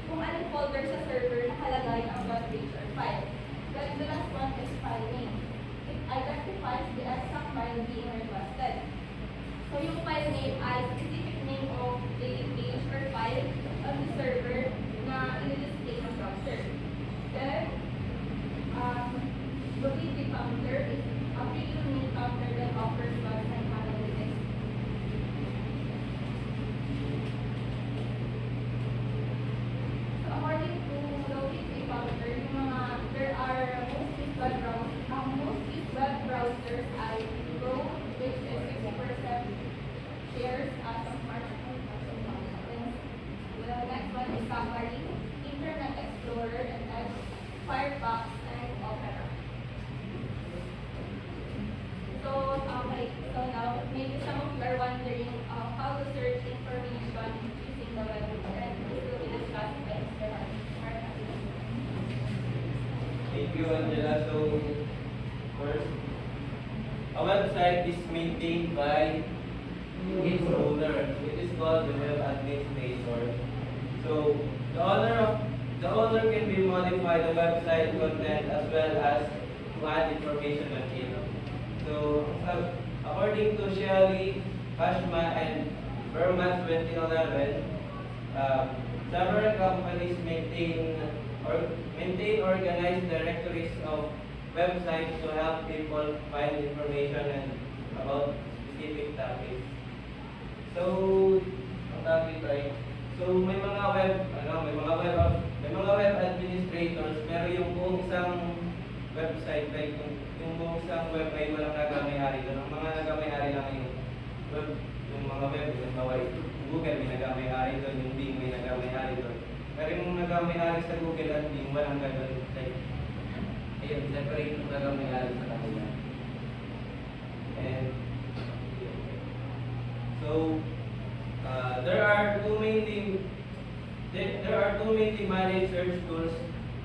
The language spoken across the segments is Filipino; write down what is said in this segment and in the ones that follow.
kung anong folder sa server nakalagay ang web page or file. Then the last one is file name. It identifies the exact file being requested. So yung file name ay specific name of the page or file on the server na i-display ng browser. Then, the web counter is a pre-unique counter that offers website analytics. So according to the web counter, there are most web browsers ay Chrome, which is 60% shares as of March 2000. The next one is Safari, Internet Explorer, and Edge, Firefox, and Opera. So, so now maybe some of you are wondering how to search information using the web, and this will be discussed by Mr. Mark. Thank you, Angela. So, first, a website is maintained by its owner. It is called the web administrator. So, the owner can be modify the website content as well as to add information on it. So, according to Shelley, Kashma, and Vermont 2011, several companies maintain organized directories of websites to help people find information and about specific topics. So, ang topic ay, so may mga web administrators, pero yung buong isang website ay yung buong isang web ay walang nagamay-ari doon. Ang mga nagamay-ari lang yung mga web, yung Google may nagamay-ari doon, yung Bing may nagamay-ari doon. Pero yung nagamay-ari sa Google at Bing, walang gano'n. Ayun, separate yung nagamay-ari sa kanila. And so, there are two mainly managed search tools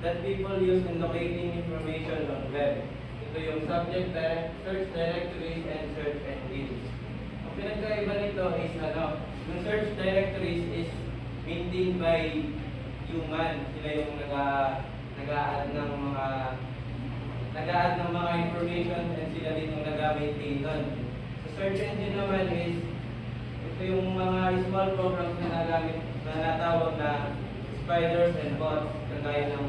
that people use in locating information on web. Ito yung search directories, and search engines. Ang pinagkaiba nito is yung search directories is maintained by human. Sila yung nag-a-add ng mga information, and sila din yung nag-maintain nun. Sa search engine naman is ito yung mga small programs na natawag na spiders and bots, kagaya ng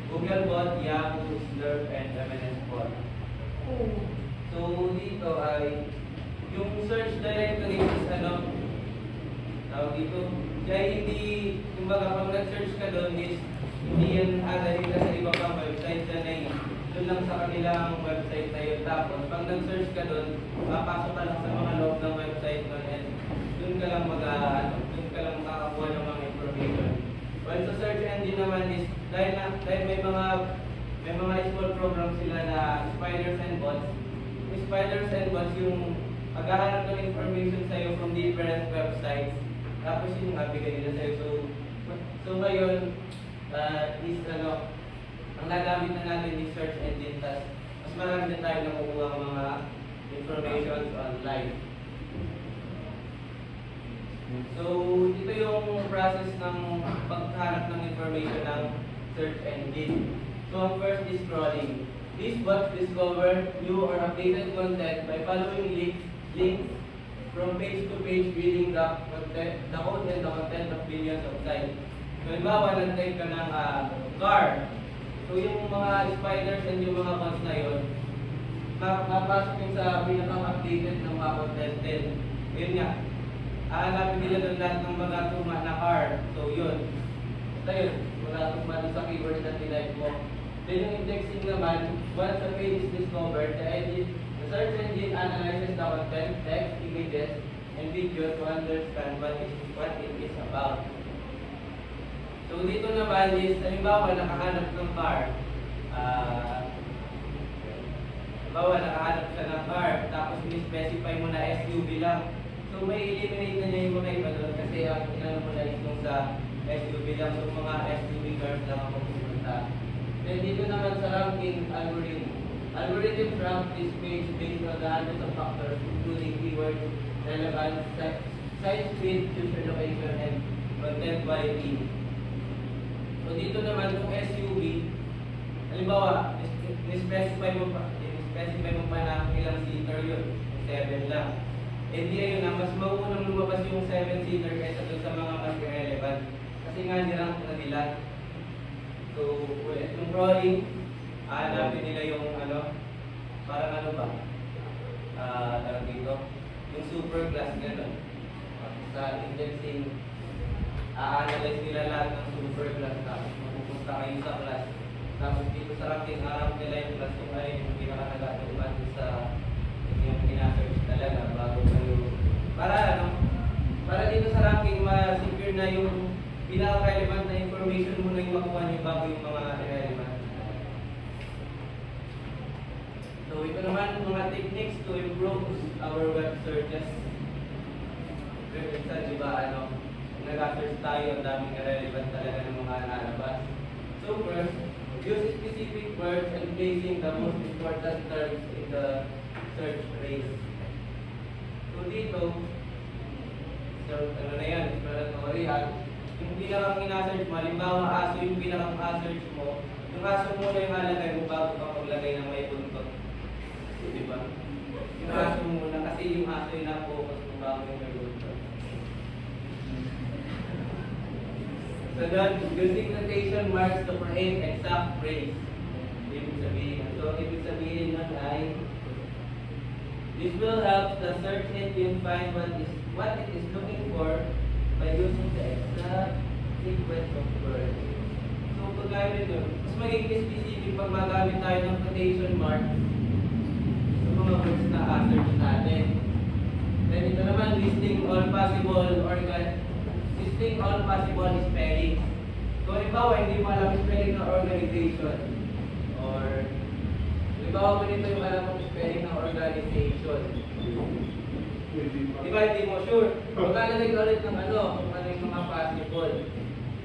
Google Bot, Yahoo, Slurp, and MNS Bot. So dito ay yung search directory is tawag dito, kaya hindi, kumbaga pag nag-search ka doon is hindi yan adalhin ka sa iba pang website dyan ay doon lang sa kanilang website na yun. Tapos pag nag-search ka doon, papasok ka lang sa mga loob ng website nun, and doon ka lang makakakuha ng mga information. While sa search engine naman is dahil may mga small programs sila na spiders and bots. Yung spiders and bots yung maghahanap ng information sa'yo from different websites. Tapos yung bigay nila sa'yo. So ngayon, ang nagamit na natin is search engine. Tas mas marami na tayo nakukuha ng mga information online. So, ito yung process ng paghanap ng information ng search engine. So, ang first is crawling. These bots discover new or updated content by following links from page to page, reading the code and the content of billions of sites. So, halimbawa, nag-type ka ng car. So, yung mga spiders and yung mga bots na yun, mapasok yung sa pinaka-updated ng mga content din. Yun nga. Hanapin nila doon lahat ng mga tuma na car. So, yun. Basta yun. Wala tuma doon sa keywords na tinaype mo. Then, yung indexing naman, once a page is discovered, the search engine analyzes the content, text, images, and videos to understand what it is about. So, dito naman is, halimbawa, nakahanap ng car. Halimbawa, nakahanap ka ng car, tapos specify mo na SUV lang. So, may eliminate na niya yung mga iba doon kasi ang inano mo na is yung sa SUV lang. So, mga SUV cars lang ako pupunta. Then, dito naman sa ranking algorithm. Algorithm rank this page based on the hundreds of factors including keywords, relevance, site speed, user location, and content quality. So dito naman kung SUV, halimbawa, specify mo pa na ilang seater yun, 7 lang. Eh di ayun na, mas mauunang lumabas yung 7-seater kaysa dun sa mga mas relevant. Kasi nga nirank na nila. So, yung crawling, hanapin nila yung ano, parang ano ba? Tawag dito, yung super class gano'n. Sa indexing, a-analyze nila lahat ng super class tapos mapupunta kayo sa class. Tapos dito sa ranking, harap nila yung class kung ano yung pinaka-nagatuman sa yung pinasearch talaga bago kayo. Para ano, para dito sa ranking, ma-secure na yung pinaka-relevant na information mo na yung makuha nyo bago yung mga relevant. So ito naman mga techniques to improve our web searches. Sa di ba ano, nag-search tayo, ang daming relevant talaga ng mga nalabas. So first, use specific words and placing the most important terms in the search phrase. So dito, so ano na yan, explanatory ha. Yung pinakang ina-search mo, halimbawa aso yung pinakang search mo, yung aso mo na yung halagay mo bago ka paglagay ng may buntot. Di ba? Yung aso muna kasi yung aso yung na-focus mo bago yung may buntot. So then, using quotation marks to create exact phrase. Ibig sabihin. So, ibig sabihin nun ay this will help the search engine find what it is looking for by using the exact sequence of words. So, pag gawin nyo, mas magiging specific pag magamit tayo ng quotation mark sa mga words na search natin. Then, ito naman, listing all possible spelling. So, halimbawa, hindi mo alam spelling ng organization. Or, halimbawa mo nito yung alam mong spelling ng organization. Diba, hindi mo sure. Maglalagay ka ulit ng ano, kung ano yung mga possible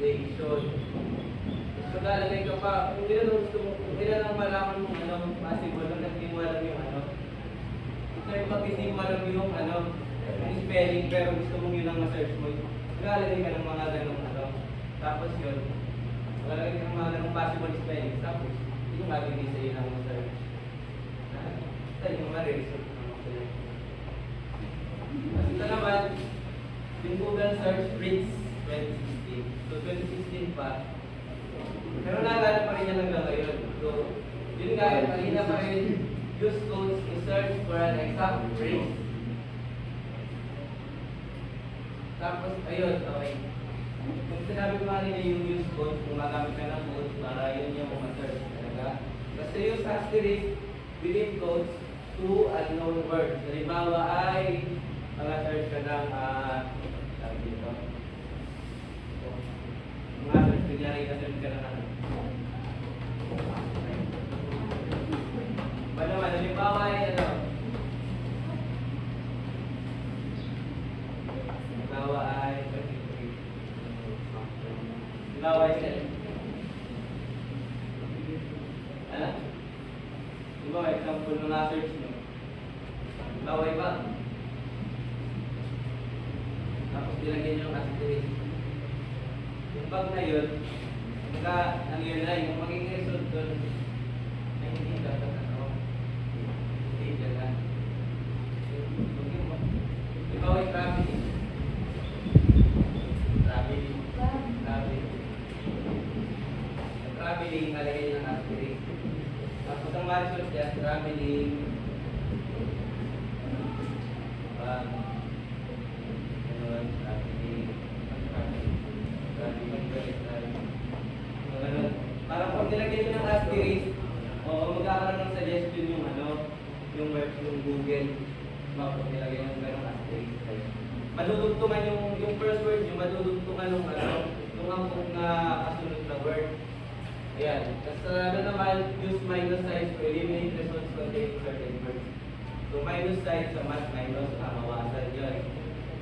station. So, lalagay ka pa, kung hindi na lang malaman mong ano, possible, kung hindi mo alam yung ano. So, pag hindi mo alam yung ano, yung spelling, pero gusto mong yun ang ma-search mo, maglalagay ka ng mga ganong ano. Tapos yun, maglalagay ka ng mga ganong possible spelling. Tapos, yung magiging sa'yo ng ma-search. Ito yung ma-result ng ma-search. At ito naman, yung Google Search Freaks 2016. So, 2016 pa. Pero naalala pa rin yan hanggang ngayon. So, yun nga, kanina pa rin, use codes to search for an exact phrase. Tapos, ayun, okay. Kung sinabi ko kanina yung use code, kung magamit ka ng code, para yun yung ma-search talaga. Kasi use asterisk within codes to unknown words. Halimbawa ay, mga-search ka ng, sabi dito. Mga-search, bigla search ka ng ano. Ba naman, halimbawa ay ano, halimbawa ay ano? Halimbawa, example ng search nyo. Halimbawa iba. Tapos nilagyan nyo ang asterisk. Yung bag na yun, ang yun na, yung magiging result doon, ay hindi dapat ano, hindi dyan na. Halimbawa ay traveling. Traveling, nalagay ng asterisk. Tapos ang result dyan, traveling, parang pag nilagay nyo ng asterisk, magkakaroon ng suggestion yung ano, yung web, yung Google. Pag nilagay nyo ng ganong asterisk. Madudugtungan yung first word nyo, madudugtungan yung ano, yung angkong na kasunod na word. Ayan. Tapos ano naman, use minus signs to eliminate results containing certain words. So minus signs sa math minus, mawasan yun.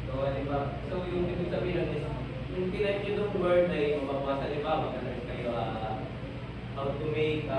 So, diba? So yung ibig sabihin is, yung tinake nyo ng word ay mabawasan, diba? Magkakaroon kayo how to make